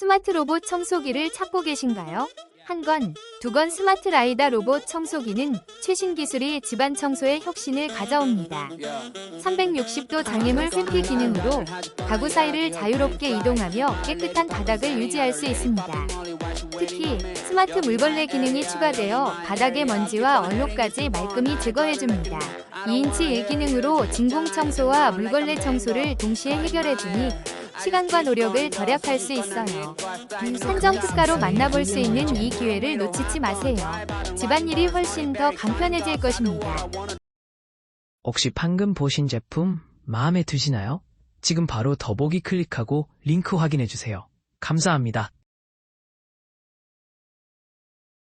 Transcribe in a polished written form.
스마트 로봇 청소기를 찾고 계신가요? 한 건, 두 건 스마트 라이다 로봇 청소기는 최신 기술이 집안 청소에 혁신을 가져옵니다. 360도 장애물 회피 기능으로 가구 사이를 자유롭게 이동하며 깨끗한 바닥을 유지할 수 있습니다. 특히 스마트 물걸레 기능이 추가되어 바닥의 먼지와 얼룩까지 말끔히 제거해줍니다. 2인치 1기능으로 진공 청소와 물걸레 청소를 동시에 해결해주니 시간과 노력을 절약할 수 있어요. 산정 특가로 만나볼 수 있는 이 기회를 놓치지 마세요. 집안일이 훨씬 더 간편해질 것입니다. 혹시 방금 보신 제품 마음에 드시나요? 지금 바로 더보기 클릭하고 링크 확인해주세요. 감사합니다.